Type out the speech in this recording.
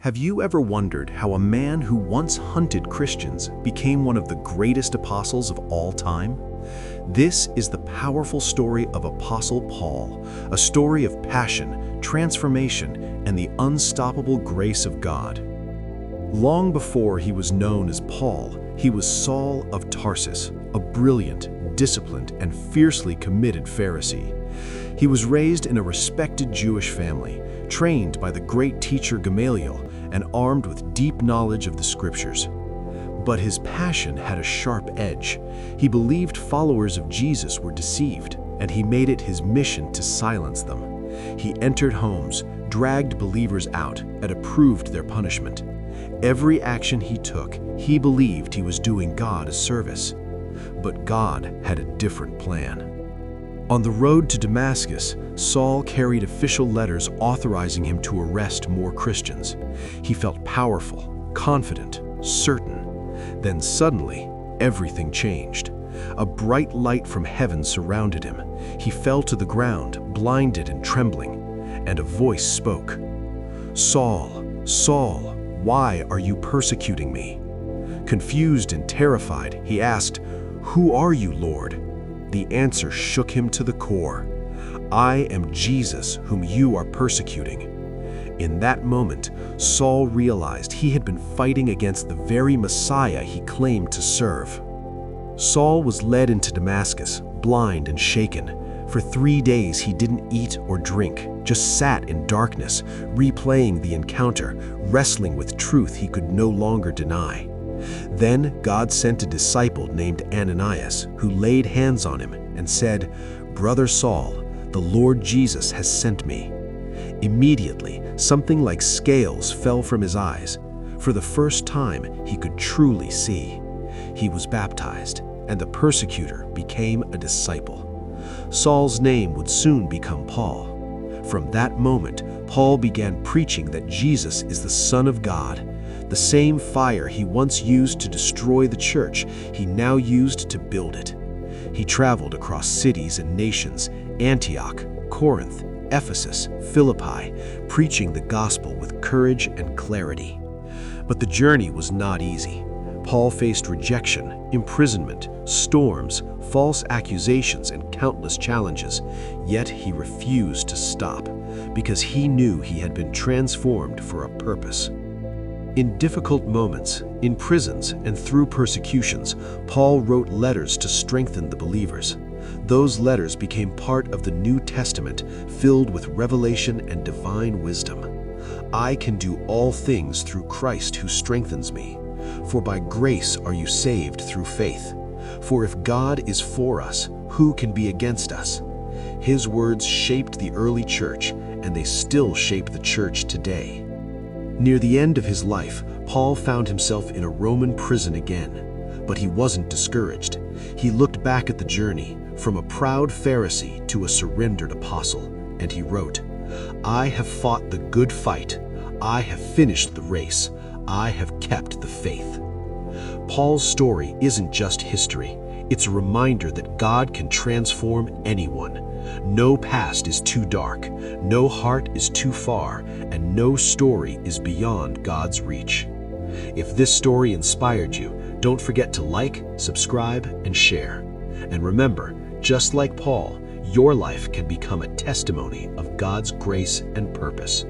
Have you ever wondered how a man who once hunted Christians became one of the greatest apostles of all time? This is the powerful story of Apostle Paul, a story of passion, transformation, and the unstoppable grace of God. Long before he was known as Paul, he was Saul of Tarsus, a brilliant, disciplined, and fiercely committed Pharisee. He was raised in a respected Jewish family, trained by the great teacher Gamaliel, and armed with deep knowledge of the Scriptures. But his passion had a sharp edge. He believed followers of Jesus were deceived, and he made it his mission to silence them. He entered homes, dragged believers out, and approved their punishment. Every action he took, he believed he was doing God a service. But God had a different plan. On the road to Damascus, Saul carried official letters authorizing him to arrest more Christians. He felt powerful, confident, certain. Then suddenly, everything changed. A bright light from heaven surrounded him. He fell to the ground, blinded and trembling, and a voice spoke. "Saul, Saul, why are you persecuting me?" Confused and terrified, he asked, "Who are you, Lord?" The answer shook him to the core. "I am Jesus, whom you are persecuting." In that moment, Saul realized he had been fighting against the very Messiah he claimed to serve. Saul was led into Damascus, blind and shaken. For 3 days he didn't eat or drink, just sat in darkness, replaying the encounter, wrestling with truth he could no longer deny. Then God sent a disciple named Ananias, who laid hands on him and said, "Brother Saul, the Lord Jesus has sent me." Immediately, something like scales fell from his eyes. For the first time, he could truly see. He was baptized, and the persecutor became a disciple. Saul's name would soon become Paul. From that moment, Paul began preaching that Jesus is the Son of God. The same fire he once used to destroy the church, he now used to build it. He traveled across cities and nations, Antioch, Corinth, Ephesus, Philippi, preaching the gospel with courage and clarity. But the journey was not easy. Paul faced rejection, imprisonment, storms, false accusations, and countless challenges. Yet he refused to stop, because he knew he had been transformed for a purpose. In difficult moments, in prisons, and through persecutions, Paul wrote letters to strengthen the believers. Those letters became part of the New Testament, filled with revelation and divine wisdom. "I can do all things through Christ who strengthens me. For by grace are you saved through faith. For if God is for us, who can be against us?" His words shaped the early church, and they still shape the church today. Near the end of his life, Paul found himself in a Roman prison again. But he wasn't discouraged. He looked back at the journey, from a proud Pharisee to a surrendered apostle, and he wrote, "I have fought the good fight. I have finished the race. I have kept the faith." Paul's story isn't just history. It's a reminder that God can transform anyone. No past is too dark, no heart is too far, and no story is beyond God's reach. If this story inspired you, don't forget to like, subscribe, and share. And remember, just like Paul, your life can become a testimony of God's grace and purpose.